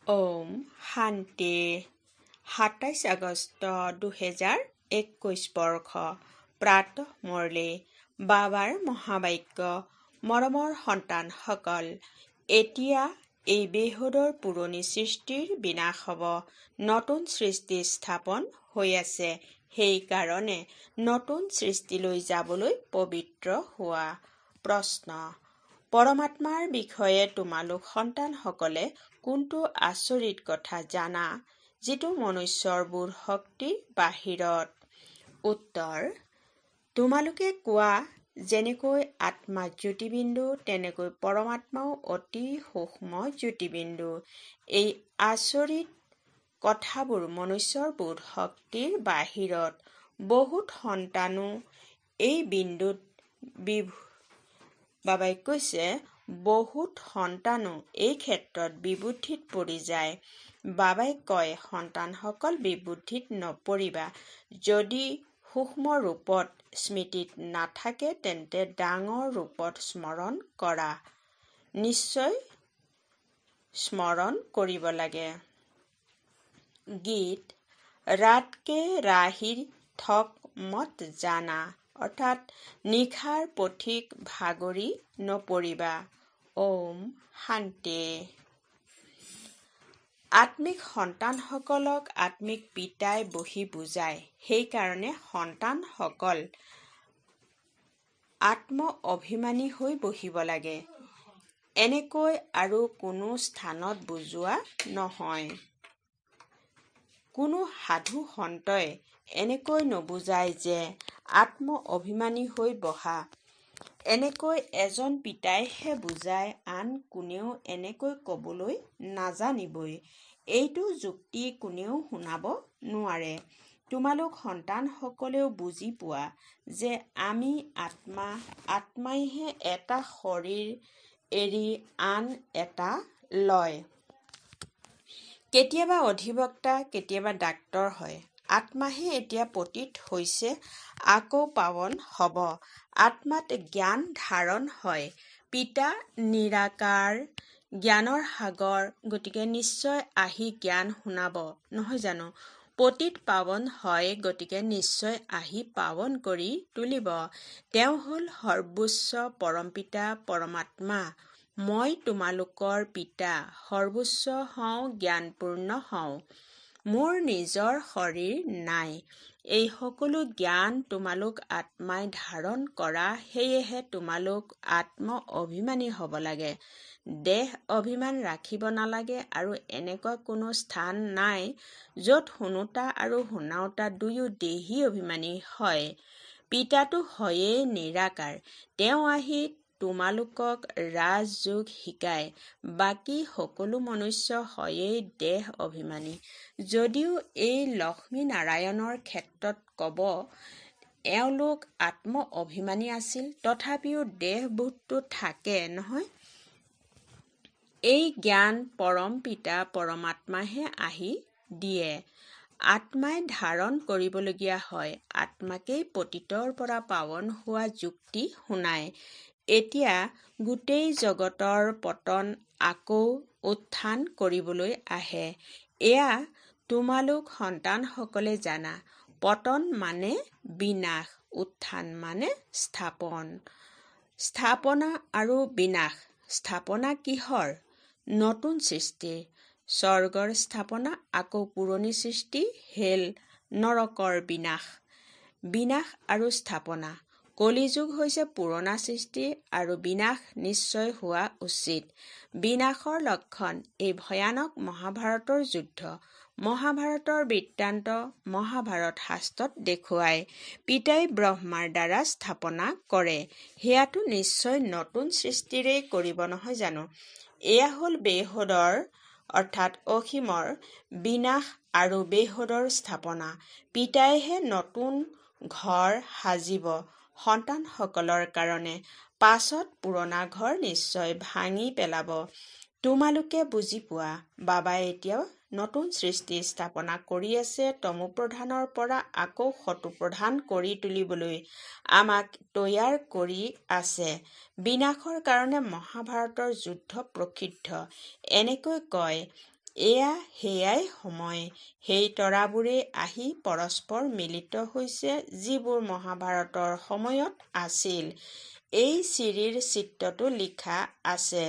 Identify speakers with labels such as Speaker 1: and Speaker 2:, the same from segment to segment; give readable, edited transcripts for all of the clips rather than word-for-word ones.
Speaker 1: ওম শান্তি ২৭ আগষ্ট ২০২১ বৰ্ষ প্ৰাতঃ মুৰলী বাবাৰ মহাবাক্য মৰমৰ সন্তানসকল, এতিয়া এই বেহুদৰ পুৰণি সৃষ্টিৰ বিনাশ হ'ব, নতুন সৃষ্টি স্থাপন হৈ আছে। সেইকাৰণে নতুন সৃষ্টিলৈ যাবলৈ পবিত্ৰ হোৱা। প্ৰশ্ন: পৰমাত্মাৰ বিষয়ে তোমালোক সন্তানসকলে কোনটো আচৰিত কথা জানা, যিটো মনুষ্যৰ বোধ শক্তিৰ বাহিৰত? উত্তৰ: তোমালোকে কোৱা যেনেকৈ আত্মা জ্যোতিবিন্দু, তেনেকৈ পৰমাত্মাও অতি সূক্ষ্ম জ্যোতিবিন্দু। এই আচৰিত কথাবোৰ মনুষ্যৰ বোধ শক্তিৰ বাহিৰত। বহুত সন্তানো এই বিন্দুত বাবাই কৈছে, বহুত সন্তানো এই ক্ষেত্ৰত বিবুদ্ধিত পৰি যায়। বাবাই কয়, সন্তানসকল বিবুদ্ধিত নপৰিবা। যদি সূক্ষ্ম ৰূপত স্মৃতিত নাথাকে, তেন্তে ডাঙৰ ৰূপত স্মৰণ কৰা। নিশ্চয় স্মৰণ কৰিব লাগে। গীত: ৰাত কে ৰাহি থক মত জানা, অৰ্থাৎ নিশাৰ পথিক ভাগৰি নপৰিবা। ওম শান্তি। আত্মিক সন্তানসকলক আত্মিক পিতাই বহি বুজায়। সেইকাৰণে সন্তানসকল আত্ম-অভিমানী হৈ বহিব লাগে। এনেকৈ আৰু কোনো স্থানত বুজোৱা নহয়। কোনো সাধু সন্তই এনেকৈ নুবুজায় যে আত্ম-অভিমানী হৈ বহা। এনেকৈ এজন পিতাইহে বুজায়, আন কোনেও এনেকৈ ক'বলৈ নাজানিবই। এইটো যুক্তি কোনেও শুনাব নোৱাৰে। তোমালোক সন্তানসকলেও বুজি পোৱা যে আমি আত্মা, আত্মাইহে এটা শৰীৰ এৰি আন এটা লয়। কেতিয়াবা অধিবক্তা, কেতিয়াবা ডাক্তৰ হয়। আত্মাহে এতিয়া পতিত হৈছে, আকৌ পাৱন হ'ব। আত্মাত জ্ঞান ধাৰণ হয়। পিতা নিৰাকাৰ, জ্ঞানৰ সাগৰ, গতিকে নিশ্চয় আহি জ্ঞান শুনাব, নহয় জানো? পতিত পাৱন হয়, গতিকে নিশ্চয় আহি পাৱন কৰি তুলিব। তেওঁ হ'ল সৰ্বোচ্চ পৰমপিতা পৰমাত্মা। মই তোমালোকৰ পিতা, সৰ্বোচ্চ হওঁ, জ্ঞানপূৰ্ণ হওঁ। মোৰ নিজৰ শৰীৰ নাই। এই সকলো জ্ঞান তোমালোক আত্মাই ধাৰণ কৰা, সেয়েহে তোমালোক আত্ম-অভিমানী হ'ব লাগে। দেহ অভিমান ৰাখিব নালাগে। আৰু এনেকুৱা কোনো স্থান নাই য'ত শুনোতা আৰু শুনাওতা দুয়ো দেহী অভিমানী হয়। পিতাটো হয়েই নিৰাকাৰ। তেওঁ আহি তোমালোকক ৰাজযোগ শিকায়। বাকী সকলো মনুষ্য হয়েই দেহ অভিমানী। যদিও এই লক্ষ্মীনাৰায়ণৰ ক্ষেত্ৰত ক'ব এওঁলোক আত্ম-অভিমানী আছিল, তথাপিও দেহবোধটো থাকে, নহয়? এই জ্ঞান পৰম পিতা পৰমাত্মাহে আহি দিয়ে। আত্মাই ধাৰণ কৰিবলগীয়া হয়। আত্মাকেই পতিতৰ পৰা পাৱন হোৱা যুক্তি শুনায়। এতিয়া গোটেই জগতৰ পতন আকৌ উত্থান কৰিবলৈ আহে। এয়া তোমালোক সন্তানসকলে জানা। পতন মানে বিনাশ, উত্থান মানে স্থাপন। স্থাপনা আৰু বিনাশ। স্থাপনা কিহৰ? নতুন সৃষ্টিৰ। স্বৰ্গৰ স্থাপনা, আকৌ পুৰণি সৃষ্টি, হেল নৰকৰ বিনাশ। বিনাশ আৰু স্থাপনা। কলিযুগ হৈছে পুৰণা সৃষ্টি আৰু বিনাশ নিশ্চয় হোৱা উচিত। বিনাশৰ লক্ষণ এই ভয়ানক মহাভাৰতৰ যুদ্ধ। মহাভাৰতৰ বৃত্তান্ত মহাভাৰত শাস্ত্ৰত দেখুৱায়। পিতাই ব্ৰহ্মাৰ দ্বাৰা স্থাপনা কৰে। সেয়াটো নিশ্চয় নতুন সৃষ্টিৰেই কৰিব, নহয় জানো? এয়া হ'ল বেহুদৰ অৰ্থাৎ অসীমৰ বিনাশ আৰু বেহুদৰ স্থাপনা। পিতাইহে নতুন ঘৰ সাজিব সন্তানসকলৰ কাৰণে। পাছত পুৰণা ঘৰ নিশ্চয় ভাঙি পেলাব। তোমালোকে বুজি পোৱা। বাবাই এতিয়াও নতুন সৃষ্টি স্থাপনা কৰি আছে। তমোপ্ৰধানৰ পৰা আকৌ সতোপ্ৰধান কৰি তুলিবলৈ আমাক তৈয়াৰ কৰি আছে। বিনাশৰ কাৰণে মহাভাৰতৰ যুদ্ধ প্ৰসিদ্ধ। এনেকৈ কয়, এয়া সেয়াই সময়। সেই তৰাবোৰেই আহি পৰস্পৰ মিলিত হৈছে যিবোৰ মহাভাৰতৰ সময়ত আছিল। এই চিৰিৰ চিত্ৰটো লিখা আছে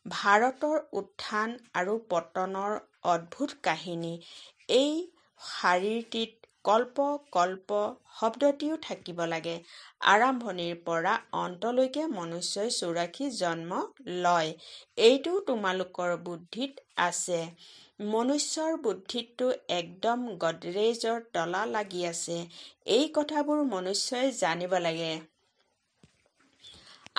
Speaker 1: ভাৰতৰ উত্থান আৰু পতনৰ অদ্ভুত কাহিনী। এই শাৰীৰটিত কল্প কল্প শব্দটিও থাকিব লাগে। আৰম্ভণিৰ পৰা অন্তলৈকে মনুষ্যই ৮৪ জন্ম লয়। এইটো তোমালোকৰ বুদ্ধিত আছে। মনুষ্যৰ বুদ্ধিততো একদম গডৰেজৰ তলা লাগি আছে। এই কথাবোৰ মনুষ্যই জানিব লাগে।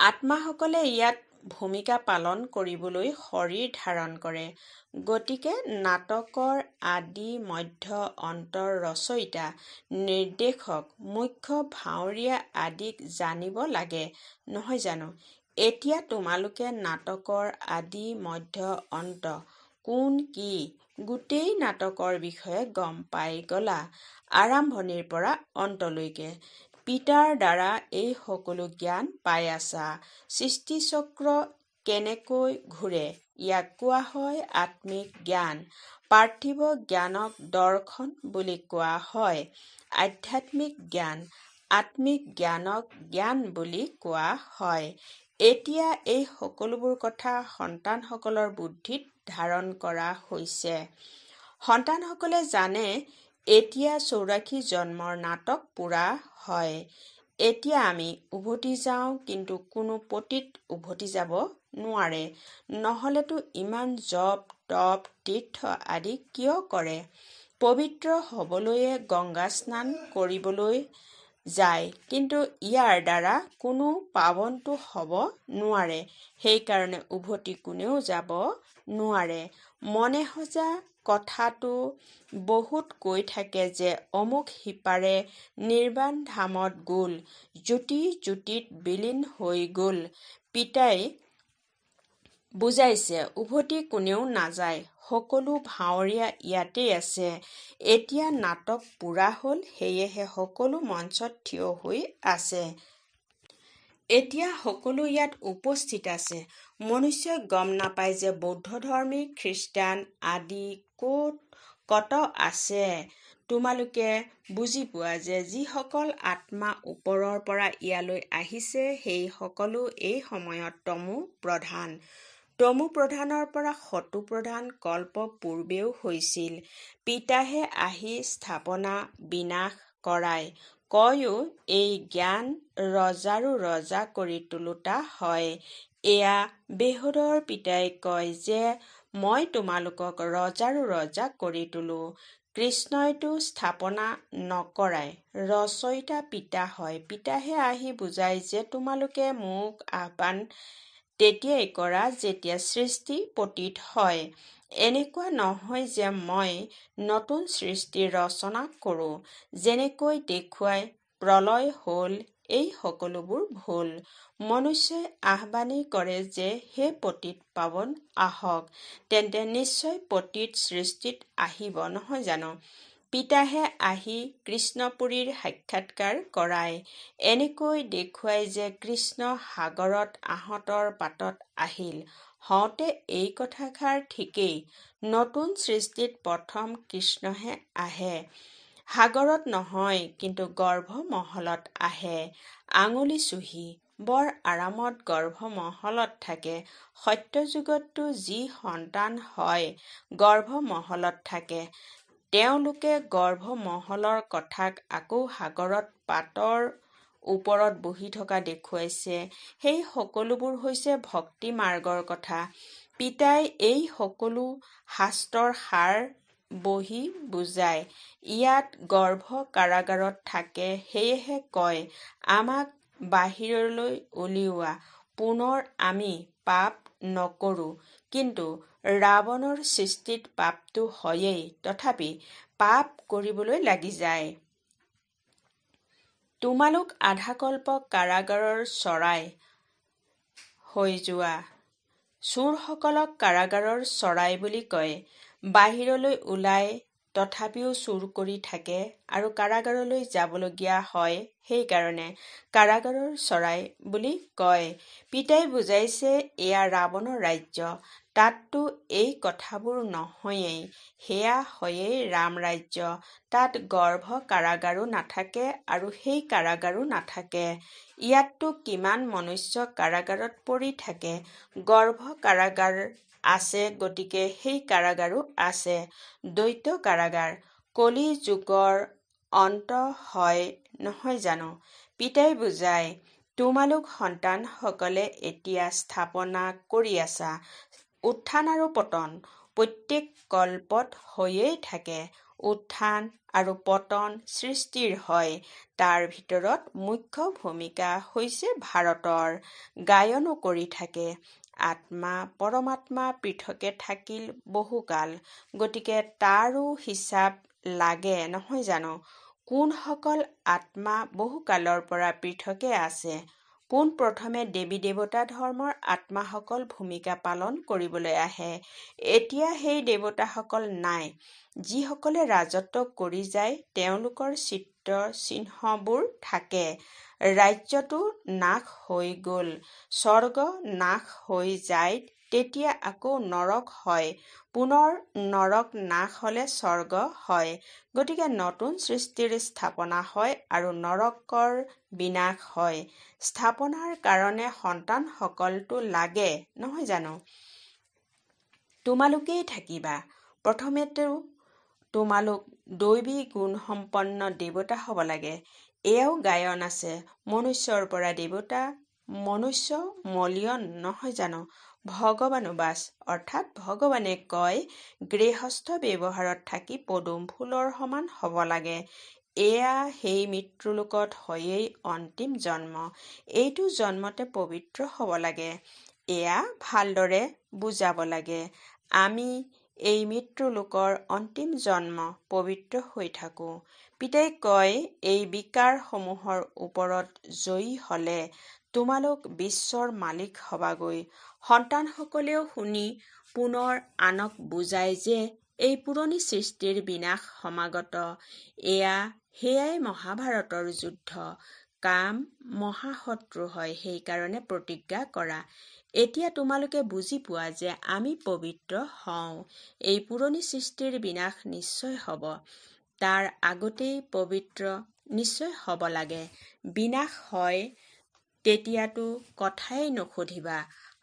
Speaker 1: আত্মাসকলে ইয়াত ভূমিকা পালন কৰিবলৈ শৰীৰ ধাৰণ কৰে। গতিকে নাটকৰ আদি মধ্য অন্তৰ ৰচয়িতা, নিৰ্দেশক, মুখ্য ভাৱৰীয়া আদিক জানিব লাগে, নহয় জানো? এতিয়া তোমালোকে নাটকৰ আদি মধ্য অন্ত কোন কি গোটেই নাটকৰ বিষয়ে গম পাই গলা। আৰম্ভণিৰ পৰা অন্তলৈকে পিতাৰ দ্বাৰা এই সকলো জ্ঞান পাই আছা। সৃষ্টিচক্ৰ কেনেকৈ ঘূৰে ইয়াক কোৱা হয় আত্মিক জ্ঞান। পাৰ্থিৱ জ্ঞানক দৰ্শন বুলি কোৱা হয়। আধ্যাত্মিক জ্ঞান, আত্মিক জ্ঞানক জ্ঞান বুলি কোৱা হয়। এতিয়া এই সকলোবোৰ কথা সন্তানসকলৰ বুদ্ধিত ধাৰণ কৰা হৈছে। সন্তানসকলে জানে এতিয়া ৮৪ জন্মৰ নাটক পূৰা হয়। এতিয়া আমি উভতি যাওঁ, কিন্তু কোনো পতিত উভতি যাব নোৱাৰে। নহলেতো ইমান জপ তপ তীৰ্থ আদি কিয় কৰে? পবিত্ৰ হবলৈয়ে গংগা স্নান কৰিবলৈ যায়, কিন্তু ইয়াৰ দ্বাৰা কোনো পাৱনটো হব নোৱাৰে। সেইকাৰণে উভতি কোনেও যাব নোৱাৰে। মনে সজা কথাটো বহুত কৈ থাকে যে অমুক সিপাৰে নিৰ্বাণ ধামত গল, জ্যোতি জ্যোতিত বিলীন হৈ গল। পিতাই বুজাইছে উভতি কোনেও নাযায়, সকলো ভাৱৰীয়া ইয়াতেই আছে। এতিয়া নাটক পূৰা হল, সেয়েহে সকলো মঞ্চত থিয় হৈ আছে। এতিয়া সকলো ইয়াত উপস্থিত আছে। মনুষ্যই গম নাপায় যে বৌদ্ধ ধৰ্মী, খ্ৰীষ্টান আদি কত আছে। তোমালোকে বুজি পোৱা যে যিসকল আত্মা ওপৰৰ পৰা ইয়ালৈ আহিছে সেই সকলো এই সময়ত তমো প্ৰধান। তমো প্ৰধানৰ পৰা সতো প্ৰধান কল্প পূৰ্বেও হৈছিল। পিতাহে আহি স্থাপনা বিনাশ কৰায়। কয়ো এই জ্ঞান ৰজাৰো ৰজা কৰি তোলোতা হয়। এয়া বেহুদৰ পিতাই কয় যে মই তোমালোকক ৰজাৰো ৰজা কৰি তোলো। কৃষ্ণইতো স্থাপনা নকৰায়, ৰচয়িতা পিতা হয়। পিতাহে আহি বুজায় যে তোমালোকে মোক আহ্বান তেতিয়াই কৰা যেতিয়া সৃষ্টি পতিত হয়। এনেকুৱা নহয় যে মই নতুন সৃষ্টি ৰচনা কৰোঁ। যেনেকৈ দেখুৱাই প্ৰলয় হল, এই সকলোবোৰ ভুল। মনুষ্যই আহ্বানেই কৰে যে হে পতিত পাৱন আহক, তেন্তে নিশ্চয় পতিত সৃষ্টিত আহিব, নহয় জানো? পিতাহে আহি কৃষ্ণপুৰীৰ সাক্ষাৎকাৰ কৰায়। এনেকৈ দেখুৱাই যে কৃষ্ণ সাগৰত আহঁতৰ পাতত আহিল। হওঁতে এই কথাষাৰ ঠিকেই। নতুন সৃষ্টিত প্ৰথম কৃষ্ণহে আহে। সাগৰত নহয়, কিন্তু গৰ্ভমহলত আহে। আঙুলি চুহি বৰ আৰামত গৰ্ভমহলত থাকে। সত্যযুগততো যি সন্তান হয় গৰ্ভমহলত থাকে। তেওঁলোকে গৰ্ভমহলৰ কথাক আকৌ সাগৰত পাতৰ ওপৰত বহি থকা দেখুৱাইছে। সেই সকলোবোৰ হৈছে ভক্তি মাৰ্গৰ কথা। পিতাই এই সকলো শাস্ত্ৰৰ সাৰ বহি বুজায়। ইয়াত গৰ্ভ কাৰাগাৰত থাকে, সেয়েহে কয় আমাক বাহিৰলৈ উলিওৱা, পুনৰ আমি পাপ নকৰোঁ। কিন্তু ৰাৱণৰ সৃষ্টিত পাপটো হয়েই, তথাপি পাপ কৰিবলৈ লাগি যায়। তোমালোক আধাকল্প কাৰাগাৰৰ চৰাই হৈ যোৱা। চোৰসকলক কাৰাগাৰৰ চৰাই বুলি কয়। বাহিৰলৈ ওলাই তথাপিও চুৰ কৰি থাকে আৰু কাৰাগাৰলৈ যাবলগীয়া হয়, সেইকাৰণে কাৰাগাৰৰ চৰাই বুলি কয়। পিতাই বুজাইছে এয়া ৰাৱণৰ ৰাজ্য। তাততো এই কথাবোৰ নহয়েই, সেয়া হয়েই ৰাম ৰাজ্য। তাত গৰ্ভ কাৰাগাৰো নাথাকে আৰু সেই কাৰাগাৰো নাথাকে। ইয়াততো কিমান মনুষ্য কাৰাগাৰত পৰি থাকে। গৰ্ভ কাৰাগাৰ আছে, গতিকে সেই কাৰাগাৰো আছে। দ্বৈত কাৰাগাৰ। কলি যুগৰ অন্ত হয় নহয় জানো? পিতাই বুজায়, তোমালোক সন্তানসকলে এতিয়া স্থাপনা কৰি আছা। উত্থান আৰু পতন প্ৰত্যেক কল্পত হৈয়েই থাকে। উত্থান আৰু পতন সৃষ্টিৰ হয়। তাৰ ভিতৰত মুখ্য ভূমিকা হৈছে ভাৰতৰ। গায়নো কৰি থাকে। আত্মা পৰমাত্মা পৃথকে থাকিল বহুকাল, গতিকে তাৰো হিচাপ লাগে নহয় জানো? কোনসকল আত্মা বহুকালৰ পৰা পৃথকে আছে? পোনপ্ৰথমে দেৱী দেৱতা ধৰ্মৰ আত্মাসকল ভূমিকা পালন কৰিবলৈ আহে। এতিয়া সেই দেৱতাসকল নাই। যিসকলে ৰাজত্ব কৰি যায় তেওঁলোকৰ চিত্ৰ চিহ্নবোৰ থাকে। ৰাজ্যটো নাশ হৈ গ'ল, স্বৰ্গ নাশ হৈ যায়, তেতিয়া আকৌ নৰক হয়। পুনৰ নৰক নাশ হলে স্বৰ্গ হয়। গতিকে নতুন সৃষ্টিৰ স্থাপনা হয় আৰু নৰকৰ বিনাশ হয়। স্থাপনাৰ কাৰণে সন্তানসকলটো লাগে নহয় জানো? তোমালোকেই থাকিবা। প্ৰথমেতো তোমালোক দৈৱী গুণসম্পন্ন দেৱতা হ'ব লাগে। এয়াও গায়ন আছে, মনুষ্যৰ পৰা দেৱতা, মনুষ্য মলিয়ন নহয় জানো? ভগৱানুবাচ, অৰ্থাৎ ভগৱানে কয় গৃহস্থ ব্যৱহাৰত থাকি পদুম ফুলৰ সমান হ'ব লাগে। এয়া সেই মৃত্যুলোকত হয়েই অন্তিম জন্ম। এইটো জন্মতে পবিত্ৰ হ'ব লাগে। এয়া ভালদৰে বুজাব লাগে। আমি এই মৃত্যুলোকৰ অন্তিম জন্ম পবিত্ৰ হৈ থাকোঁ। পিতাই কয়, এই বিকাৰসমূহৰ ওপৰত জয়ী হলে তোমালোক বিশ্বৰ মালিক হবাগৈ। সন্তানসকলেও শুনি পুনৰ আনক বুজায় যে এই পুৰণি সৃষ্টিৰ বিনাশ সমাগত। এয়া সেয়াই মহাভাৰতৰ যুদ্ধ। কাম মহাশত্ৰু হয়, সেইকাৰণে প্ৰতিজ্ঞা কৰা। এতিয়া তোমালোকে বুজি পোৱা যে আমি পবিত্ৰ হওঁ। এই পুৰণি সৃষ্টিৰ বিনাশ নিশ্চয় হ'ব। তাৰ আগতেই পবিত্ৰ নিশ্চয় হ'ব লাগে। বিনাশ হয় তেতিয়াতো কথাই নুসুধিবা,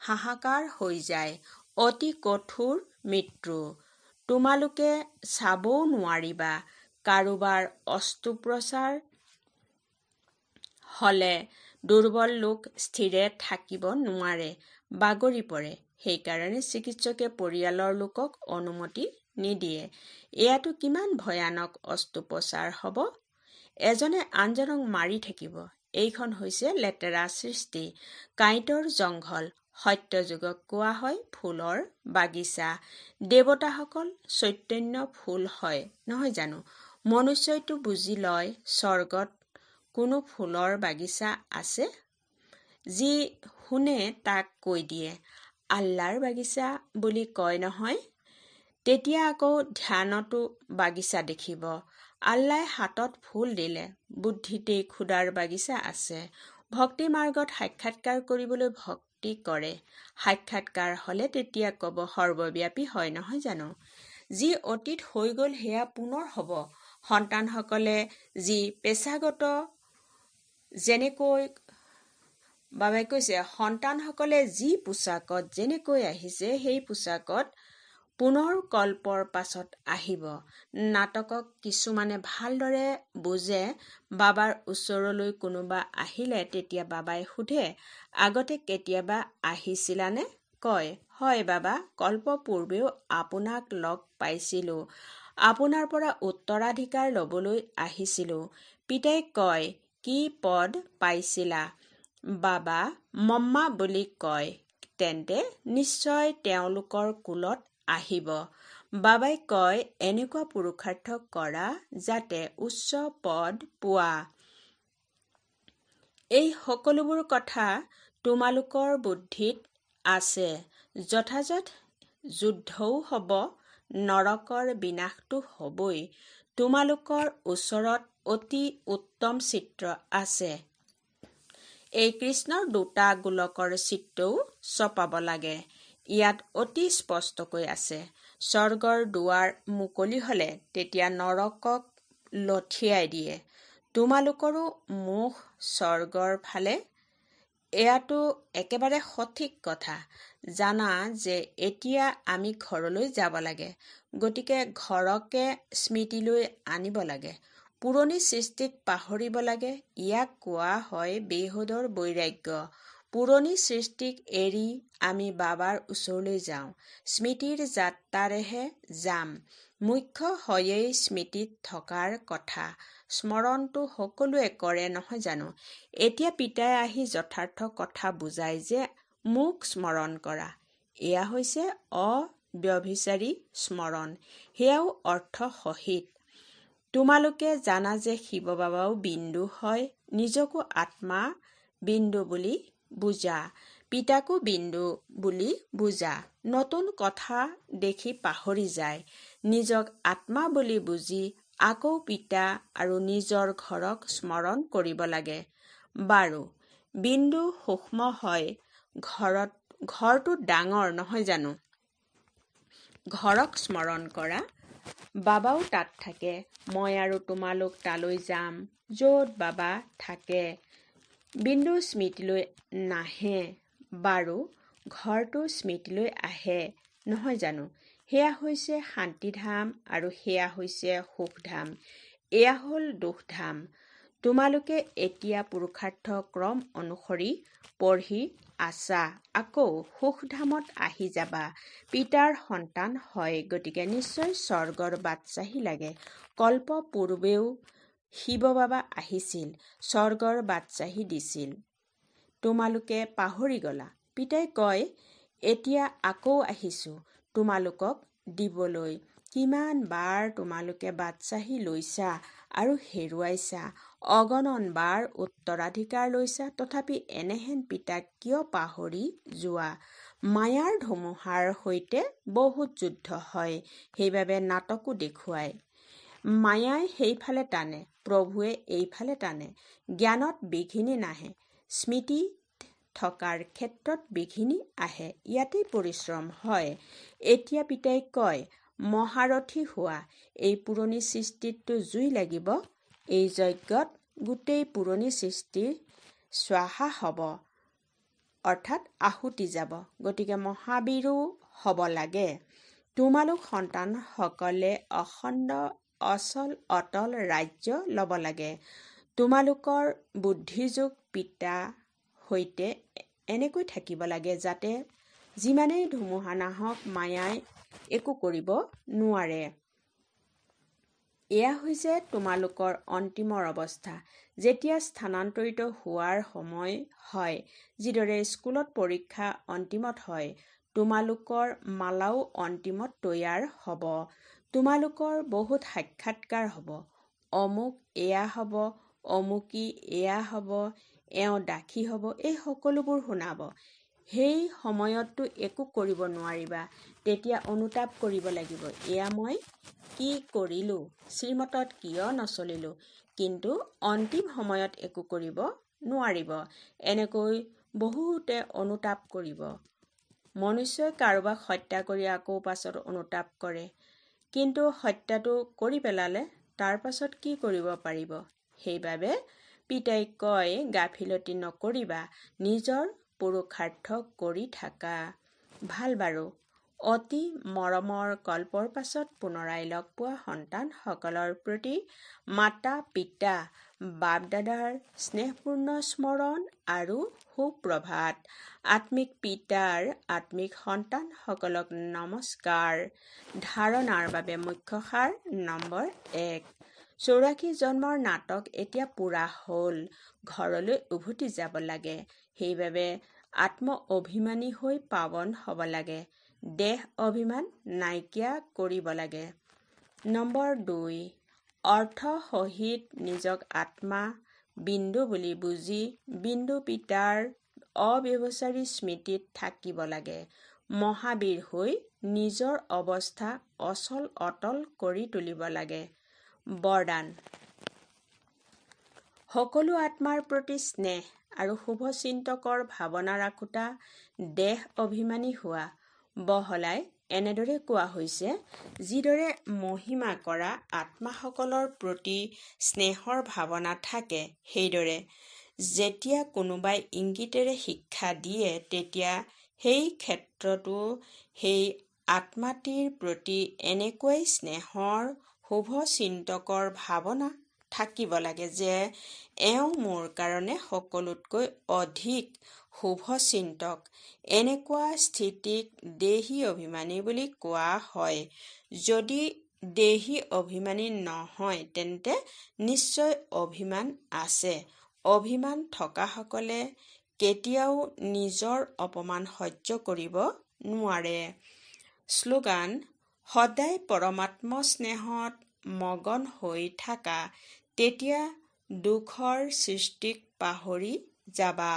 Speaker 1: হাহাকাৰ হৈ যায়। অতি কঠোৰ মৃত্যু। তোমালোকে চাবও নোৱাৰিবা। কাৰোবাৰ অস্ত্ৰোপচাৰ হলে দুৰ্বল লোক স্থিৰে থাকিব নোৱাৰে, বাগৰি পৰে। সেইকাৰণে চিকিৎসকে পৰিয়ালৰ লোকক অনুমতি নিদিয়ে। এয়াতো কিমান ভয়ানক অস্ত্ৰোপচাৰ হ'ব। এজনে আনজনক মাৰি থাকিব। এইখন হৈছে লেতেৰা সৃষ্টি, কাঁইটৰ জংঘল। সত্যযুগক কোৱা হয় ফুলৰ বাগিচা। দেৱতাসকল চৈতন্য ফুল হয় নহয় জানো? মনুষ্যইতো বুজি লয় স্বৰ্গত কোনো ফুলৰ বাগিচা আছে। যি শুনে তাক কৈ দিয়ে, আল্লাৰ বাগিচা বুলি কয় নহয়। তেতিয়া আকৌ ধ্যানতো বাগিচা দেখিব। আল্লাই হাতত ফুল দিলে, বুদ্ধিতেই খুদাৰ বাগিচা আছে। ভক্তি মাৰ্গত সাক্ষাৎকাৰ কৰিবলৈ ভক্তি কৰে। সাক্ষাৎকাৰ হলে তেতিয়া কব সৰ্বব্যাপী হয় নহয় জানো? যি অতীত হৈ গল সেয়া পুনৰ হ'ব। সন্তানসকলে যি পেচাগত যেনেকৈ বাবাই কৈছে, সন্তানসকলে যি পোচাকত যেনেকৈ আহিছে সেই পোচাকত পুনৰ কল্পৰ পাছত আহিব। নাটকক কিছুমানে ভালদৰে বুজে। বাবাৰ ওচৰলৈ কোনোবা আহিলে তেতিয়া বাবাই সোধে, আগতে কেতিয়াবা আহিছিলানে? কয়, হয় বাবা, কল্প পূৰ্বেও আপোনাক লগ পাইছিলোঁ। আপোনাৰ পৰা উত্তৰাধিকাৰ লবলৈ আহিছিলোঁ। পিতাই কয়, কি পদ পাইছিলা? বাবা মম্মা বুলি কয়। তেন্তে নিশ্চয় তেওঁলোকৰ কুলত আহিব। বাবাই কয়, এনেকুৱা পুৰুষাৰ্থ কৰা যাতে উচ্চ পদ পোৱা। এই সকলোবোৰ কথা তোমালোকৰ বুদ্ধিত আছে। যথাযথ যুদ্ধও হ'ব, নৰকৰ বিনাশটো হ'বই। তোমালোকৰ ওচৰত অতি উত্তম চিত্ৰ আছে। এই কৃষ্ণৰ দুটা গোলকৰ চিত্ৰও ছপাব লাগে। ইয়াত অতি স্পষ্টকৈ আছে, স্বৰ্গৰ দুৱাৰ মুকলি হ'লে তেতিয়া নৰকক লঠিয়াই দিয়ে। তোমালোকৰো মুখ স্বৰ্গৰ ফালে। এয়াতো একেবাৰে সঠিক কথা। জানা যে এতিয়া আমি ঘৰলৈ যাব লাগে, গতিকে ঘৰকে স্মৃতিলৈ আনিব লাগে। পুৰণি সৃষ্টিক পাহৰিব লাগে। ইয়াক কোৱা হয় বেহুদৰ বৈৰাগ্য। পুৰণি সৃষ্টিক এৰি আমি বাবাৰ ওচৰলৈ যাওঁ। স্মৃতিৰ যাত্ৰাৰেহে যাম। মুখ্য হয়েই স্মৃতিত থকাৰ কথা। স্মৰণটো সকলোৱে কৰে নহয় জানো? এতিয়া পিতাই আহি যথাৰ্থ কথা বুজায় যে মোক স্মৰণ কৰা। এয়া হৈছে অব্যভিচাৰী স্মৰণ। সেয়াও অৰ্থসহিত। তোমালোকে জানা যে শিৱ বাবাও বিন্দু হয়। নিজকো আত্মা বিন্দু বুলি বুজা, পিতাকো বিন্দু বুলি বুজা। নতুন কথা দেখি পাহৰি যায়। নিজক আত্মা বুলি বুজি আকৌ পিতা আৰু নিজৰ ঘৰক স্মৰণ কৰিব লাগে। বাৰু, বিন্দু সূক্ষ্ম হয়, ঘৰটো ডাঙৰ নহয় জানো? ঘৰক স্মৰণ কৰা। বাবাও তাত থাকে। মই আৰু তোমালোক তালৈ যাম য'ত বাবা থাকে। বিন্দু স্মৃতিলৈ নাহে। বাৰু, ঘৰটো স্মৃতিলৈ আহে নহয় জানো? সেয়া হৈছে শান্তিধাম আৰু সেয়া হৈছে সুখধাম। এয়া হ'ল দুখধাম। তোমালোকে এতিয়া পুৰুষাৰ্থ ক্ৰম অনুসৰি পঢ়ি আছা। আকৌ সুখধামত আহি যাবা। পিতাৰ সন্তান হয়, গতিকে নিশ্চয় স্বৰ্গৰ বাটচাহী লাগে। কল্প পূৰ্বেও শিৱ বাবা আহিছিল, স্বৰ্গৰ বাটচাহী দিছিল। তোমালোকে পাহৰি গলা। পিতাই কয়, এতিয়া আকৌ আহিছো তোমালোকক দিবলৈ। কিমান বাৰ তোমালোকে বাটচাহী লৈছা আৰু হেৰুৱাইছা। অগণন বাৰ উত্তৰাধিকাৰ লৈছা। তথাপি এনেহেন পিতাক কিয় পাহৰি যোৱা? মায়াৰ ধুমুহাৰ সৈতে বহুত যুদ্ধ হয়, সেইবাবে নাটকো দেখুৱায়। মায়াই সেইফালে টানে, প্ৰভুৱে এইফালে টানে। জ্ঞানত বিঘিনি নাহে, স্মৃতিত থকাৰ ক্ষেত্ৰত বিঘিনি আহে। ইয়াতেই পৰিশ্ৰম হয়। এতিয়া পিতাই কয়, মহাৰথী হোৱা। এই পুৰণি সৃষ্টিততো জুই লাগিব। এই যজ্ঞত গোটেই পুৰণি সৃষ্টি স্বাহা হ'ব, অৰ্থাৎ আহুতি যাব। গতিকে মহাবীৰো হ'ব লাগে। তোমালোক সন্তানসকলে অখণ্ড অচল অটল ৰাজ্য ল'ব লাগে। তোমালোকৰ বুদ্ধিযোগ পিতা সৈতে এনেকৈ থাকিব লাগে যাতে যিমানেই ধুমুহা নাহক মায়াই একো কৰিব নোৱাৰে। এয়া হৈছে তোমালোকৰ অন্তিমৰ অৱস্থা, যেতিয়া স্থানান্তৰিত হোৱাৰ সময় হয়। যিদৰে স্কুলত পৰীক্ষা অন্তিমত হয়, তোমালোকৰ মালাও অন্তিমত তৈয়াৰ হ'ব। তোমালোকৰ বহুত সাক্ষাৎকাৰ হ'ব। অমুক এয়া হ'ব, অমুকী এয়া হ'ব, এওঁ দাসী হ'ব, এই সকলোবোৰ শুনাব। সেই সময়ততো একো কৰিব নোৱাৰিবা। তেতিয়া অনুতাপ কৰিব লাগিব, এয়া মই কি কৰিলোঁ, শ্ৰীমতত কিয় নচলিলোঁ। কিন্তু অন্তিম সময়ত একো কৰিব নোৱাৰিব। এনেকৈ বহুতে অনুতাপ কৰিব। মনুষ্যই কাৰোবাক হত্যা কৰি আকৌ পাছত অনুতাপ কৰে। কিন্তু হত্যাটো কৰি পেলালে তাৰ পাছত কি কৰিব পাৰিব? সেইবাবে পিতাই কয়, গাফিলতি নকৰিবা, নিজৰ পুৰুষাৰ্থ কৰি থাকা। ভাল বাৰু, অতি মৰমৰ কল্পৰ পাছত পুনৰাই লগ পোৱা সন্তানসকলৰ প্ৰতি মাতা পিতা বাপ দাদাৰ স্নেহপূৰ্ণ স্মৰণ আৰু সুপ্ৰভাত। আত্মিক পিতাৰ আত্মিক সন্তানসকলক নমস্কাৰ। ধাৰণাৰ বাবে মুখ্য সাৰ নম্বৰ 1। 84 জন্মৰ নাটক এতিয়া পূৰা হ'ল। ঘৰলৈ উভতি যাব লাগে। সেইবাবে আত্ম অভিমানী হৈ পাৱন হ'ব লাগে। দেহ অভিমান নাইকিয়া কৰিব লাগে। নম্বৰ 2। অৰ্থ সহিত নিজক আত্মা বিন্দু বুলি বুজি বিন্দু পিতাৰ অব্যভিচাৰী স্মৃতিত থাকিব লাগে। মহাবীৰ হৈ নিজৰ অৱস্থা অচল অটল কৰি তুলিব লাগে। বৰদান: সকলো আত্মাৰ প্ৰতি স্নেহ আৰু শুভচিন্তকৰ ভাৱনা ৰাখোতা, দেহ অভিমানী হোৱা, বহলাই এনেদৰে কোৱা হৈছে, যিদৰে মহিমা কৰা আত্মাসকলৰ প্ৰতি স্নেহৰ ভাৱনা থাকে, সেইদৰে যেতিয়া কোনোবাই ইংগিতেৰে শিক্ষা দিয়ে, তেতিয়া সেই ক্ষেত্ৰতো সেই আত্মাটিৰ প্ৰতি এনেকৈ স্নেহৰ শুভচিন্তকৰ ভাৱনা থাকিব লাগে যে এওঁ মোৰ কাৰণে সকলোতকৈ অধিক শুভচিন্তক। এনেকুৱা স্থিতিক দেহী অভিমানী বুলি কোৱা হয়। যদি দেহী অভিমানী নহয়, তেন্তে নিশ্চয় অভিমান আছে। অভিমান থকাসকলে কেতিয়াও নিজৰ অপমান সহ্য কৰিব নোৱাৰে। শ্লোগান: সদায় পৰমাত্ম স্নেহত মগন হৈ থাকা, তেতিয়া দুখৰ সৃষ্টিক পাহৰি যাবা।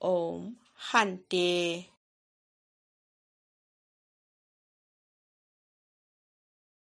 Speaker 1: ওম শান্তি।